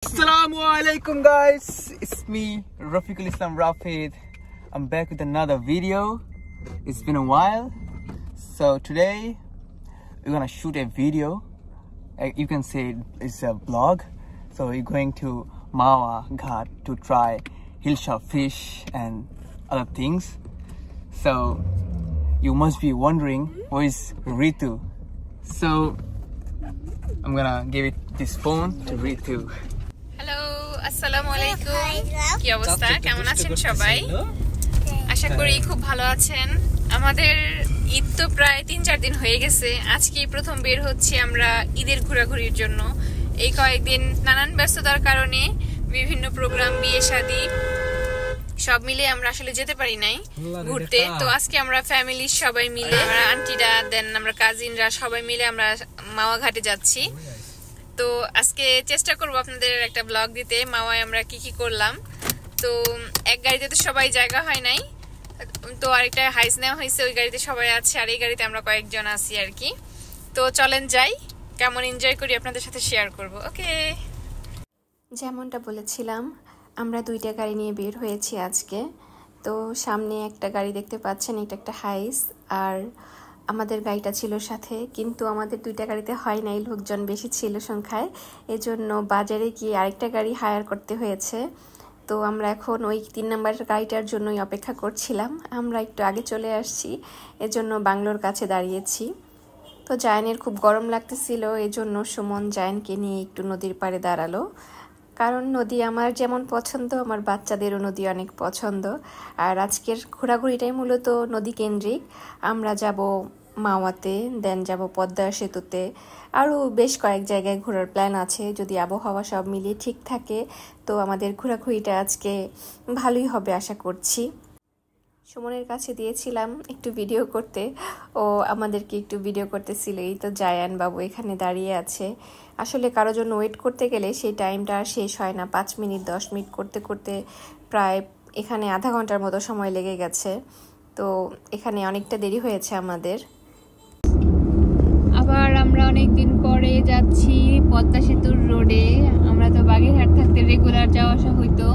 Assalamualaikum guys, it's me Rafiqul Islam Rafid. I'm back with another video. It's been a while, so today we're gonna shoot a video. You can say it's a vlog. So we're going to Mawa Ghat to try hillshot fish and other things. So you must be wondering, where is Ritu? So I'm gonna give it this phone to Ritu. Hello আসসালামু আলাইকুম কি অবস্থা কেমন আছেন সবাই আশা করি খুব ভালো আছেন আমাদের ঈদ তো প্রায় 3-4 দিন হয়ে গেছে আজকেই প্রথম বের হচ্ছি আমরা ঈদের ঘোরাঘুরির জন্য এই কয়েকদিন নানান ব্যস্ততার কারণে বিভিন্ন প্রোগ্রাম বিয়ে শাদী সব মিলে আমরা আসলে যেতে পারি নাই ঘুরতে তো আজকে আমরা ফ্যামিলি সবাই মিলে আমরা আন্টিরা দেন আমরা কাজিনরা সবাই মিলে আমরা মাওয়া ঘাটে যাচ্ছি তো আজকে চেষ্টা করব আপনাদের একটা ব্লগ দিতে মাওয়ায় আমরা কি কি করলাম তো এক গাড়িতে তো সবাই জায়গা হয় নাই তো আরেকটা হাইস নেওয়া হয়েছে ওই গাড়িতে সবাই আছে আর এই গাড়িতে আমরা কয়েকজন আছি আর কি তো চলেন যাই কেমন এনজয় করি আপনাদের সাথে শেয়ার করব ওকে যেমনটা বলেছিলাম আমরা দুইটা গাড়ি নিয়ে বের হয়েছি আজকে তো সামনে একটা গাড়ি দেখতে পাচ্ছেন এটা একটা হাইস আর আমাদের গাড়িটা ছিল সাথে কিন্তু আমাদের দুইটা গাড়িতে হয় নাই লোকজন বেশি ছিল সংখ্যায় এজন্য বাজারে গিয়ে আরেকটা গাড়ি হায়ার করতে হয়েছে তো আমরা এখন ওই 3 নম্বরের গাড়িটার জন্যই অপেক্ষা করছিলাম আমরা একটু আগে চলে আসছি এজন্য বাংলোর কাছে দাঁড়িয়েছি তো জায়ানের খুব গরম লাগতেছিল এজন্য সুমন জায়ানকে নিয়ে একটু নদীর পাড়ে দাঁড়ালো কারণ নদী আমার যেমন পছন্দ আমার বাচ্চাদেরও নদী অনেক পছন্দ আর আজকের ঘোরাঘুরিটাই মূলত নদী কেন্দ্রিক আমরা যাব মাওয়াতে দেন যাব পদ্মা সেতুতে আরও বেশ কয়েক জায়গায় ঘোরার প্ল্যান আছে যদি আবহাওয়া সব মিলিয়ে ঠিক থাকে তো আমাদের ঘোরাঘুরিটা আজকে ভালোই হবে আশা করছি সুমনের কাছে দিয়েছিলাম একটু ভিডিও করতে ও আমাদেরকে একটু ভিডিও করতেছিল এই তো জায়ান বাবু এখানে দাঁড়িয়ে আছে আসলে কারোর জন্য ওয়েট করতে গেলে সেই টাইমটা আর শেষ হয় না 5 মিনিট 10 মিনিট করতে করতে প্রায় এখানে আধা ঘন্টার মতো সময় লেগে গেছে তো এখানে অনেকটা দেরি হয়েছে আমাদের আবার আমরা অনেক দিন পরে যাচ্ছি পদ্মা সেতুর রোডে আমরা তো বাগেরহাট থাকতে রেগুলার যাওয়া আসা হইতো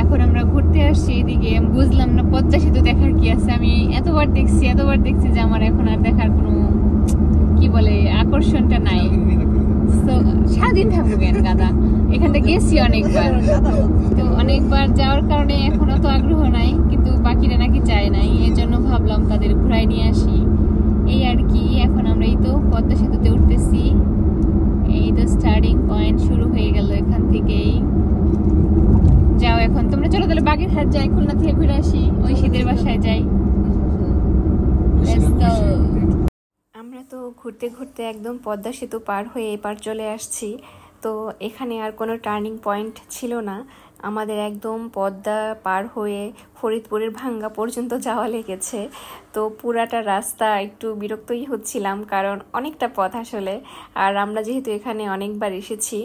এখন আমরা ঘুরতে আসছি এদিকে বুঝলাম না পদ্মা সেতু দেখার কি আছে আমি এতবার দেখছি যে আমার এখন আর দেখার কোনো কি বলে আকর্ষণটা নাই তো সারাদিন থাকবো কেন গাদা এখান থেকে গেছি অনেকবার তো অনেকবার যাওয়ার কারণে এখন অত আগ্রহ নাই কিন্তু বাকিরা নাকি চায় নাই এই জন্য ভাবলাম তাদের ঘুরাই নিয়ে আসি এই আর কি এখন আমরা এই তো পদ্মা সেতুতে উঠতেছি এই তো স্টার্টিং পয়েন্ট শুরু হয়ে গেল এখান থেকেই যাও এখন তোমরা চলো তাহলে বাগেরহাট যাই খুলনা থেকে ঘুরে আসি ওই শীতের বাসায় যাই আমরা তো ঘুরতে ঘুরতে একদম পদ্মা সেতু পার হয়ে এপার চলে আসছি তো এখানে আর কোনো টার্নিং পয়েন্ট ছিল না আমাদের একদম পদ্মা পার হয়ে ফরিদপুরের ভাঙ্গা পর্যন্ত যাওয়া লেগেছে তো পুরাটা রাস্তা একটু বিরক্তই হচ্ছিলাম কারণ অনেকটা পথ আসলে আর আমরা যেহেতু এখানে অনেকবার এসেছি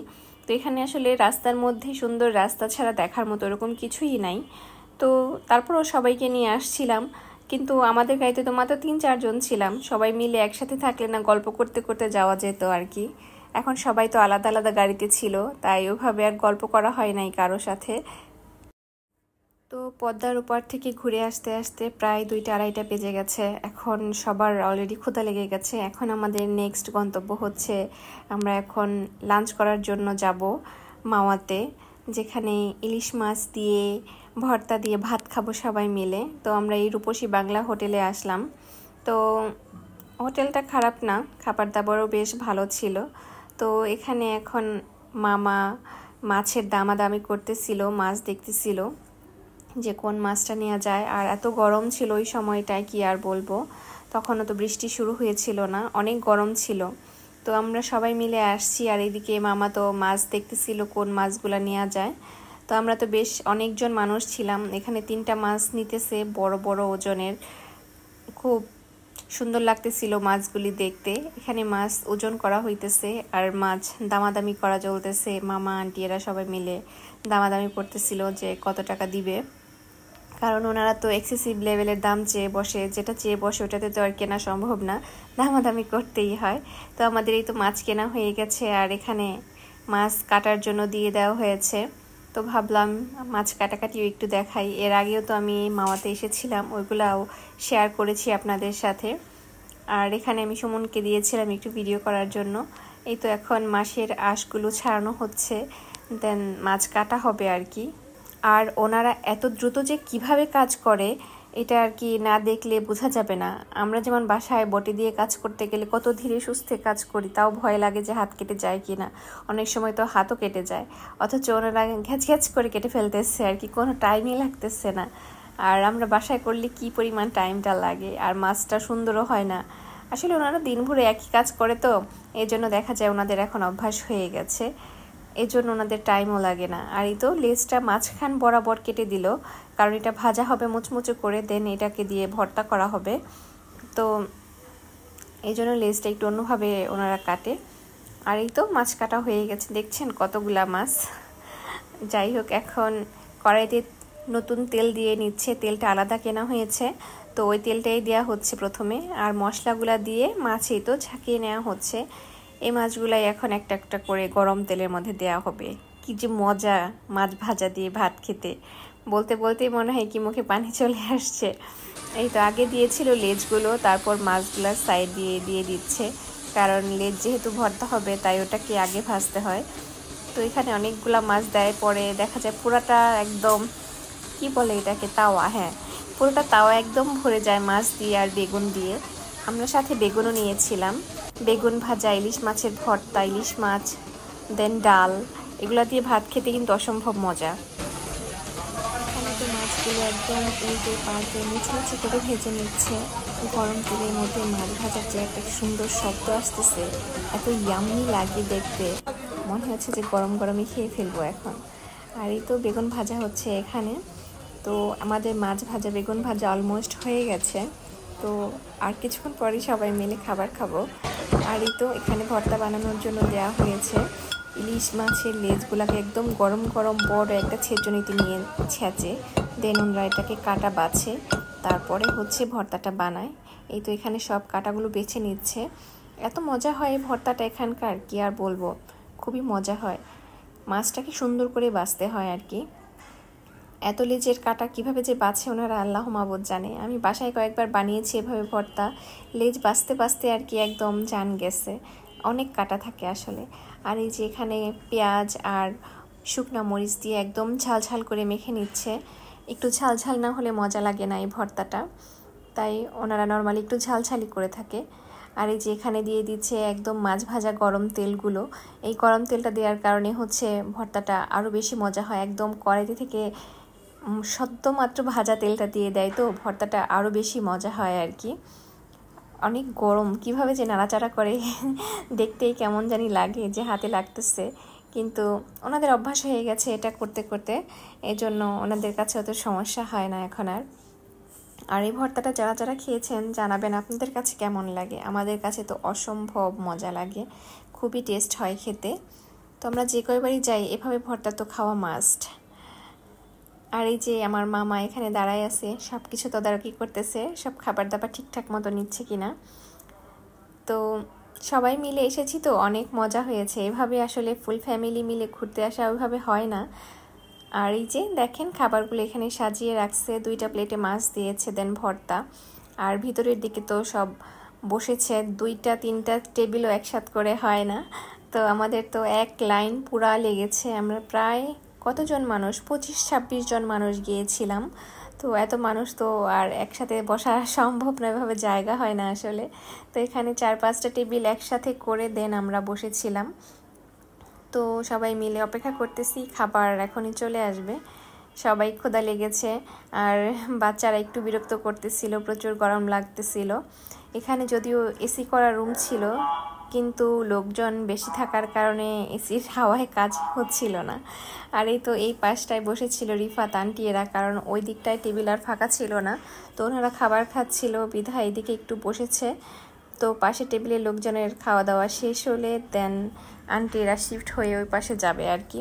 তো এখানে আসলে রাস্তার মধ্যে সুন্দর রাস্তা ছাড়া দেখার মতো এরকম কিছুই নাই তো তারপরও সবাইকে নিয়ে আসছিলাম কিন্তু আমাদের গাড়িতে তো মাত্র 3-4 জন ছিলাম সবাই মিলে একসাথে থাকলে না গল্প করতে করতে যাওয়া যেত আর কি এখন সবাই তো আলাদা আলাদা গাড়িতে ছিল তাই ওভাবে আর গল্প করা হয় নাই কারো সাথে তো পদ্মার উপর থেকে ঘুরে আসতে আসতে প্রায় 2টা-2:30 বেজে গেছে এখন সবার অলরেডি ক্ষুধা লেগে গেছে এখন আমাদের নেক্সট গন্তব্য হচ্ছে আমরা এখন লাঞ্চ করার জন্য যাব মাওয়াতে যেখানে ইলিশ মাছ দিয়ে ভর্তা দিয়ে ভাত খাবো সবাই মিলে তো আমরা এই রূপসী বাংলা হোটেলে আসলাম তো হোটেলটা খারাপ না খাবার দাবারও বেশ ভালো ছিল তো এখানে এখন মামা মাছের দামাদামি করতেছিল মাছ দেখতেছিল যে কোন মাছটা নেওয়া যায় আর এত গরম ছিল ওই সময়টায় কি আর বলবো তখনও তো বৃষ্টি শুরু হয়েছিল না অনেক গরম ছিল তো আমরা সবাই মিলে আসছি আর এদিকে মামা তো মাছ দেখতেছিল কোন মাছগুলো নেওয়া যায় তো আমরা তো বেশ অনেকজন মানুষ ছিলাম এখানে 3টা মাছ নিতেছে বড় বড় ওজনের খুব সুন্দর লাগতেছিল মাছগুলি দেখতে এখানে মাছ ওজন করা হইতেছে আর মাছ দামাদামি করা চলতেছে মামা আন্টি এরা সবাই মিলে দামাদামি করতেছিল যে কত টাকা দিবে কারণ ওনারা তো এক্সেসিভ লেভেলের দাম চেয়ে বসে যেটা চেয়ে বসে ওটাতে তো আর কেনা সম্ভব না দামাদামি করতেই হয় তো আমাদের এই তো মাছ কেনা হয়ে গেছে আর এখানে মাছ কাটার জন্য দিয়ে দেওয়া হয়েছে। তো ভাবলাম মাছ কাটাকাটিও একটু দেখাই। এর আগেও তো আমি মামাতে এসেছিলাম, ওইগুলাও শেয়ার করেছি আপনাদের সাথে। আর এখানে আমি সুমনকে দিয়েছিলাম একটু ভিডিও করার জন্য। এই তো এখন মাছের আঁশগুলো ছাড়ানো হচ্ছে, দেন মাছ কাটা হবে আর কি। আর ওনারা এত দ্রুত যে কিভাবে কাজ করে এটা আর কি না দেখলে বোঝা যাবে না। আমরা যেমন বাসায় বটি দিয়ে কাজ করতে গেলে কত ধীরে সুস্থে কাজ করি, তাও ভয় লাগে যে হাত কেটে যায় কিনা, অনেক সময় তো হাতও কেটে যায়। অথচ ওনারা ঘ্যাচ ঘ্যাচ করে কেটে ফেলতেছে আর কি, কোনো টাইমই লাগতেছে না। আর আমরা বাসায় করলে কি পরিমাণ টাইমটা লাগে, আর মাছটা সুন্দরও হয় না। আসলে ওনারা দিনভরে একই কাজ করে, তো এই জন্য দেখা যায় ওনাদের এখন অভ্যাস হয়ে গেছে, এই জন্য ওনাদের টাইমও লাগে না। আর এই তো লেজটা মাঝখান বরাবর কেটে দিল, কারণ এটা ভাজা হবে মুচমুচে করে, দেন এটাকে দিয়ে ভর্তা করা হবে। তো এই জন্য লেজটা একটু অন্যভাবে ওনারা কাটে। আর এই তো মাছ কাটা হয়ে গেছে, দেখছেন কতগুলা মাছ। যাই হোক, এখন কড়াইতে নতুন তেল দিয়ে নিচ্ছে, তেলটা আলাদা কেনা হয়েছে, তো ওই তেলটাই দেওয়া হচ্ছে প্রথমে। আর মশলাগুলা দিয়ে মাছেই তো ঝাঁকিয়ে নেওয়া হচ্ছে। এই মাছগুলাই এখন একটা একটা করে গরম তেলের মধ্যে দেওয়া হবে। কি যে মজা মাছ ভাজা দিয়ে ভাত খেতে, বলতে বলতেই মনে হয় কি মুখে পানি চলে আসছে। এই তো আগে দিয়েছিল লেজগুলো, তারপর মাছগুলার সাইড দিয়ে দিয়ে দিচ্ছে, কারণ লেজ যেহেতু ভর্তা হবে তাই ওটাকে আগে ভাজতে হয়। তো এখানে অনেকগুলা মাছ দেয়, পরে দেখা যায় পুরাটা একদম কি বলে এটাকে, তাওয়া, হ্যাঁ পুরোটা তাওয়া একদম ভরে যায় মাছ দিয়ে আর বেগুন দিয়ে। আমরা সাথে বেগুনও নিয়েছিলাম, বেগুন ভাজা, ইলিশ মাছের ভর্তা, ইলিশ মাছ, দেন ডাল, এগুলো দিয়ে ভাত খেতে কিন্তু অসম্ভব মজা। এখানে তো মাছগুলো একদম উল্টে পাল্টে মুচমুচে করে ভেজে নিচ্ছে গরম তেলের মধ্যে। মাছ ভাজার যে একটা সুন্দর শব্দ আসতেছে, এত ইয়াম্মি লাগে দেখতে, মনে হচ্ছে যে গরম গরমই খেয়ে ফেলবো এখন। আর এই তো বেগুন ভাজা হচ্ছে এখানে। তো আমাদের মাছ ভাজা বেগুন ভাজা অলমোস্ট হয়ে গেছে, তো আর কিছুক্ষণ পরে সবাই মিলে খাবার খাবো। আর এই তো এখানে ভর্তা বানানোর জন্য দেওয়া হয়েছে ইলিশ মাছের লেজগুলাকে একদম গরম গরম বড় একটা ছেঁচনিতে নিয়ে ছেঁচে, দেন ওনারা এটাকে কাটা বাছে, তারপরে হচ্ছে ভর্তাটা বানায়। এই তো এখানে সব কাটাগুলো বেছে নিচ্ছে। এত মজা হয় ভর্তাটা এখানকার, কি আর বলবো, খুবই মজা হয়। মাছটাকে সুন্দর করে বাছতে হয় আর কি। এত লেজের কাটা কিভাবে যে বাছে ওনারা আল্লাহ মাবুদ জানে। আমি বাসায় কয়েকবার বানিয়েছি এভাবে ভর্তা, লেজ বাছতে বাছতে আর কি একদম জান গেছে, অনেক কাটা থাকে আসলে। আর এই যে এখানে পেঁয়াজ আর শুকনা মরিচ দিয়ে একদম ঝাল ঝাল করে মেখে নিচ্ছে। একটু ঝাল ঝাল না হলে মজা লাগে না এই ভর্তাটা, তাই ওনারা নর্মালি একটু ঝালঝালি করে থাকে। আর এই যে এখানে দিয়ে দিচ্ছে একদম মাছ ভাজা গরম তেলগুলো। এই গরম তেলটা দেওয়ার কারণে হচ্ছে ভর্তাটা আরও বেশি মজা হয়। একদম কড়াইতে থেকে সদ্য মাত্র ভাজা তেলটা দিয়ে দেয়, তো ভর্তাটা আরও বেশি মজা হয় আর কি। অনেক গরম, কিভাবে যে নাড়াচাড়া করে দেখতেই কেমন জানি লাগে যে হাতে লাগতেছে, কিন্তু ওনাদের অভ্যাস হয়ে গেছে এটা করতে করতে, এই জন্য ওনাদের কাছে অত সমস্যা হয় না এখন আর। আর এই ভর্তাটা যারা যারা খেয়েছেন জানাবেন আপনাদের কাছে কেমন লাগে। আমাদের কাছে তো অসম্ভব মজা লাগে, খুবই টেস্ট হয় খেতে। তো আমরা যে কয়বারই যাই এভাবে ভর্তা তো খাওয়া মাস্ট। আর এই যে আমার মামা এখানে দাঁড়ায় আছে, সব কিছু তদারকি করতেছে, সব খাবার দাবার ঠিকঠাক মতো নিচ্ছে কিনা। তো সবাই মিলে এসেছি তো অনেক মজা হয়েছে, এভাবে আসলে ফুল ফ্যামিলি মিলে ঘুরতে আসা ওইভাবে হয় না। আর এই যে দেখেন খাবারগুলো এখানে সাজিয়ে রাখছে, 2টা প্লেটে মাছ দিয়েছে, দেন ভর্তা। আর ভিতরের দিকে তো সব বসেছে, 2টা 3টা টেবিলও একসাথে করে হয় না, তো আমাদের তো এক লাইন পুরা লেগেছে। আমরা প্রায় কতজন মানুষ, 25-26 জন মানুষ গিয়েছিলাম। তো এত মানুষ তো আর একসাথে বসা সম্ভব না, এভাবে জায়গা হয় না আসলে। তো এখানে 4-5টা টেবিল একসাথে করে দেন আমরা বসেছিলাম। তো সবাই মিলে অপেক্ষা করতেছি, খাবার এখনই চলে আসবে। সবাই ক্ষুধা লেগেছে, আর বাচ্চারা একটু বিরক্ত করতেছিল, প্রচুর গরম লাগতেছিল। এখানে যদিও এসি করা রুম ছিল, কিন্তু লোকজন বেশি থাকার কারণে এসির হাওয়ায় কাজ হচ্ছিল না। আর এই তো এই পাশটায় বসেছিল রিফাত আন্টি এরা, কারণ ওই দিকটায় টেবিল আর ফাঁকা ছিল না, তো ওনারা খাবার খাচ্ছিল বিধায় এদিকে একটু বসেছে। তো পাশে টেবিলের লোকজনের খাওয়া দাওয়া শেষ হলে দেন আন্টিরা শিফট হয়ে ওই পাশে যাবে আর কি।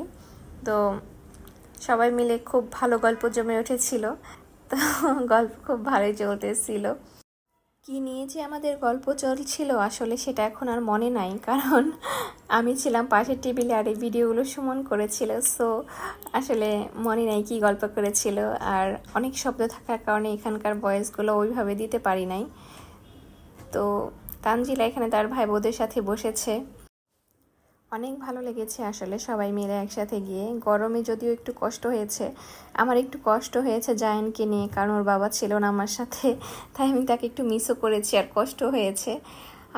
তো সবাই মিলে খুব ভালো গল্প জমে উঠেছিল, তো গল্প খুব ভালোই চলতেছিল। কি নিয়ে যে আমাদের গল্প চলছিল আসলে সেটা এখন আর মনে নাই, কারণ আমি ছিলাম পাশের টেবিলে আর এই ভিডিওগুলো সুমন করেছিল। সো আসলে মনে নাই কি গল্প করেছিল, আর অনেক শব্দ থাকার কারণে এখানকার ভয়েসগুলো ওইভাবে দিতে পারি নাই। তো তানজিলা এখানে তার ভাই বোনদের সাথে বসেছে। অনেক ভালো লেগেছে আসলে সবাই মিলে একসাথে গিয়ে। গরমে যদিও একটু কষ্ট হয়েছে, আমার একটু কষ্ট হয়েছে জায়ানকে নিয়ে, কারণ ওর বাবা ছিল না আমার সাথে, তাই আমি তাকে একটু মিসও করেছি আর কষ্ট হয়েছে।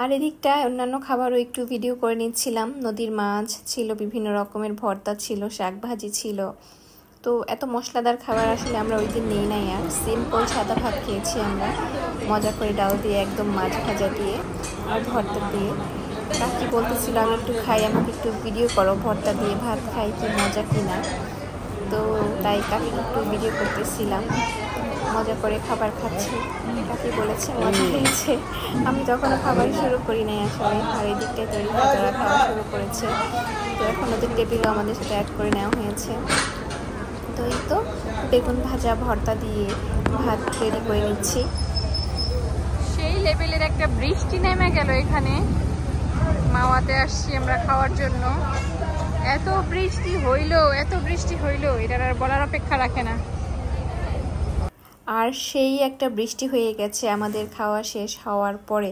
আর এদিকটায় অন্যান্য খাবারও একটু ভিডিও করে নিচ্ছিলাম। নদীর মাছ ছিল, বিভিন্ন রকমের ভর্তা ছিল, শাক ভাজি ছিল। তো এত মশলাদার খাবার আসলে আমরা ওই দিন নিই নাই, আর সিম্পল সাদা ভাত খেয়েছি আমরা, মজা করে ডাল দিয়ে, একদম মাছ ভাজা দিয়ে আর ভর্তা দিয়ে। কাকি বলতেছিল আমি একটু খাই, আমাকে একটু ভিডিও করো, ভর্তা দিয়ে ভাত খাই কি মজা কিনা। তো তাই কাকি একটু ভিডিও করতেছিলাম, মজা করে খাবার খাচ্ছি। কাকি বলেছে মজা হয়েছে। আমি তখনও খাবার শুরু করি নাই আসলে, আর এই দিকটায় তৈরি তারা খাওয়া শুরু করেছে। তো এখন ওদের টেবিলও আমাদের সাথে অ্যাড করে নেওয়া হয়েছে। তো এই তো বেগুন ভাজা ভর্তা দিয়ে ভাত রেডি করে নিচ্ছি। সেই লেভেলের একটা বৃষ্টি নেমে গেল এখানে। মাওয়াতে আসছি আমরা খাওয়ার জন্য। এত বৃষ্টি হইলো এটার আর বলার অপেক্ষা রাখে না। আর সেই একটা বৃষ্টি হয়ে গেছে আমাদের খাওয়া শেষ হওয়ার পরে।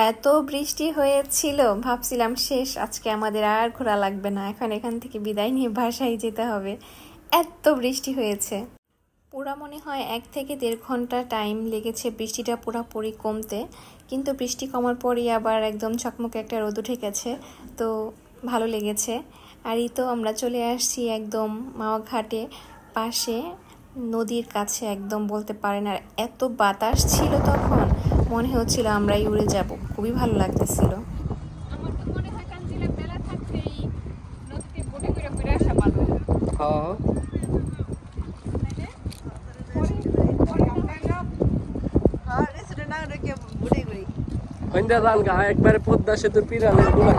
এত বৃষ্টি হয়েছিল, ভাবছিলাম শেষ, আজকে আমাদের আর ঘোরা লাগবে না, এখন এখান থেকে বিদায় নিয়ে বাসায় যেতে হবে। এত বৃষ্টি হয়েছে, পুরা মনে হয় 1 থেকে 1.5 ঘন্টা টাইম লেগেছে বৃষ্টিটা পুরোপুরি কমতে। কিন্তু বৃষ্টি কমার পরই আবার একদম চকমকে একটা রোদ উঠে গেছে, তো ভালো লেগেছে। আর এই তো আমরা চলে আসছি একদম মাওয়া ঘাটে, পাশে নদীর কাছে একদম বলতে পারেন। আর এত বাতাস ছিল তখন, মনে হচ্ছিল আমরাই উড়ে যাব, খুবই ভালো লাগতেছিল। আমার তো মনে হয় কাঞ্জিলা বেলা থাকতেই নদীতে বোটে করে ঘুরে আসা ভালো। একবারে পদ্মা সেতুর পিরানের গুলা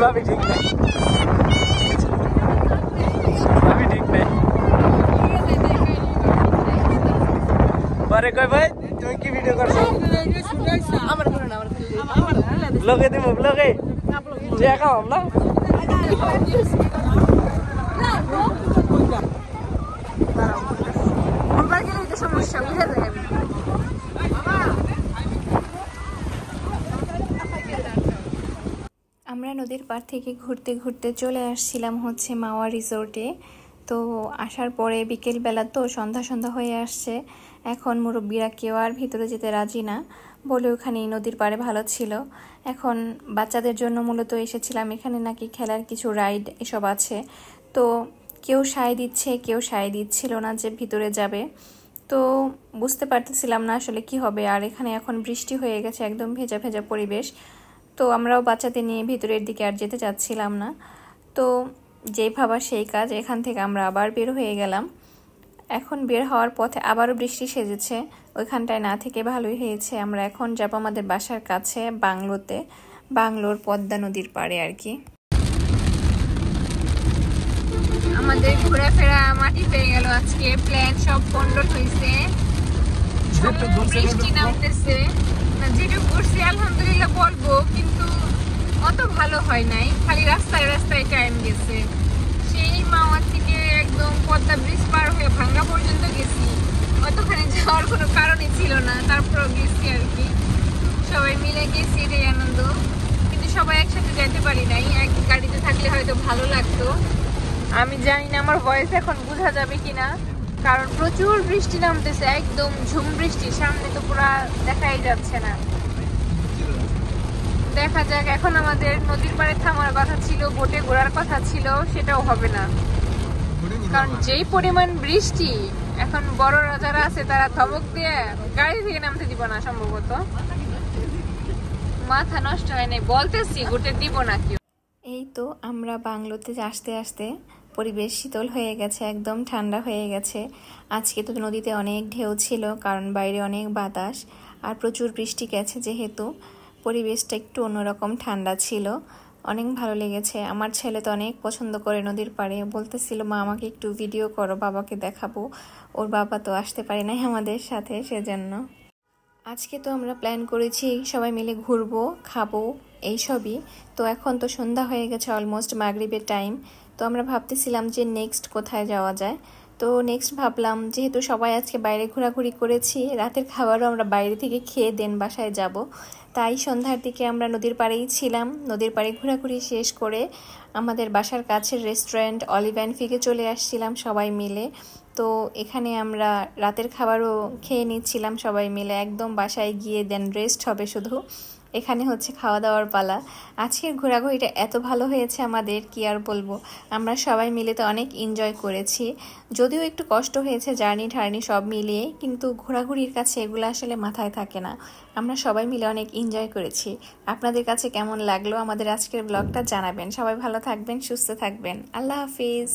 ভাবি ঠিক নাই, ভাবি ঠিক নাই। পরে কই ভাই তুমি কি ভিডিও করছো? ব্লগে দিব, ব্লগে যে খাওয়াম না। সমস্যা বুঝে যাবে। আমরা নদীর পাড় থেকে ঘুরতে ঘুরতে চলে আসছিলাম হচ্ছে মাওয়া রিসোর্টে। তো আসার পরে বিকেলবেলা তো সন্ধ্যা হয়ে আসছে, এখন মুরব্বীরা কেউ আর ভিতরে যেতে রাজি না, বলে ওখানে নদীর পাড়ে ভালো ছিল। এখন বাচ্চাদের জন্য মূলত এসেছিলাম, এখানে নাকি খেলার কিছু রাইড এসব আছে। তো কেউ সায় দিচ্ছে, কেউ সায় দিচ্ছিল না যে ভিতরে যাবে। তো বুঝতে পারতেছিলাম না আসলে কি হবে। আর এখানে এখন বৃষ্টি হয়ে গেছে, একদম ভেজা ভেজা পরিবেশ। তো আমরাও বাচ্চাদের নিয়ে ভিতরের দিকে আর যেতে চাচ্ছিলাম না। তো যেই ভাবা সেই কাজ, এখান থেকে আমরা আবার বের হয়ে গেলাম। এখন বের হওয়ার পথে আবারও বৃষ্টি সেজেছে, ওইখানটায় না থেকে ভালোই হয়েছে। আমরা এখন যাব আমাদের বাসার কাছে বাংলোতে, বাংলোর পদ্মা নদীর পাড়ে আর কি। আমাদের ঘোরাফেরা মাটি পেয়ে গেল আজকে, প্ল্যান সব পন্ডট হয়েছে। বৃষ্টি নামতেছে, যেটা করছি আলহামদুলিল্লাহ বলবো, কিন্তু অত ভালো হয় নাই, খালি রাস্তায় রাস্তায় টাইম গেছে। সেই মাওয়া থেকে একদম পদ্মা ব্রিজ পার হয়ে ভাঙ্গা পর্যন্ত গেছি, অতখানি যাওয়ার কোনো কারণই ছিল না, তারপরও গেছি আর কি। সবাই মিলে গেছি, এটাই আনন্দ। কিন্তু সবাই একসাথে যেতে পারি নাই, এক গাড়িতে থাকলে হয়তো ভালো লাগতো। আমি জানি না আমার ভয়েস এখন বোঝা যাবে কিনা, কারণ প্রচুর বৃষ্টি নামতেছে, একদম ঝুম বৃষ্টি, সামনে তো পুরা দেখাই যাচ্ছে না। দেখা যাক, এখন আমাদের নদীর পাড়ে থামার কথা ছিল, বোটে ঘোরার কথা ছিল, সেটাও হবে না, কারণ যেই পরিমাণ বৃষ্টি, এখন বড়রা যারা আছে তারা ধমক দিয়ে গাড়ি থেকে নামতে দিব না সম্ভবত। মাথা নষ্ট হয় নাই, বলতেছি বোটে দিব না কেউ। এই তো আমরা বাংলোতে আসতে আসতে পরিবেশ শীতল হয়ে গেছে, একদম ঠান্ডা হয়ে গেছে। আজকে তো নদীতে অনেক ঢেউ ছিল, কারণ বাইরে অনেক বাতাস আর প্রচুর বৃষ্টি গেছে, যেহেতু পরিবেশটা একটু অন্যরকম ঠান্ডা ছিল। অনেক ভালো লেগেছে। আমার ছেলে তো অনেক পছন্দ করে নদীর পাড়ে, বলতেছিল মা আমাকে একটু ভিডিও করো, বাবাকে দেখাবো। ওর বাবা তো আসতে পারে নাই আমাদের সাথে, সেজন্য। আজকে তো আমরা প্ল্যান করেছি সবাই মিলে ঘুরবো, খাবো, এইসবই। তো এখন তো সন্ধ্যা হয়ে গেছে, অলমোস্ট মাগরিবের টাইম। তো আমরা ভাবতেছিলাম যে নেক্সট কোথায় যাওয়া যায়। তো নেক্সট ভাবলাম যেহেতু সবাই আজকে বাইরে ঘোরাঘুরি করেছি, রাতের খাবারও আমরা বাইরে থেকে খেয়ে দেন বাসায় যাব। তাই সন্ধ্যার দিকে আমরা নদীর পাড়েই ছিলাম। নদীর পাড়ে ঘোরাঘুরি শেষ করে আমাদের বাসার কাছের রেস্টুরেন্ট অলিভ অ্যান্ড ফিকে চলে আসছিলাম সবাই মিলে। তো এখানে আমরা রাতের খাবারও খেয়ে নিচ্ছিলাম সবাই মিলে। একদম বাসায় গিয়ে দেন রেস্ট হবে শুধু। এখানে হচ্ছে খাওয়া দাওয়ার পালা। আজকের ঘোরাঘুরিটা এত ভালো হয়েছে আমাদের, কি আর বলবো। আমরা সবাই মিলে তো অনেক এনজয় করেছি, যদিও একটু কষ্ট হয়েছে জার্নি ঠার্নি সব মিলিয়ে, কিন্তু ঘোরাঘুরির কাছে এগুলো আসলে মাথায় থাকে না। আমরা সবাই মিলে অনেক এনজয় করেছি। আপনাদের কাছে কেমন লাগলো আমাদের আজকের ব্লগটা জানাবেন। সবাই ভালো থাকবেন, সুস্থ থাকবেন। আল্লাহ হাফিজ।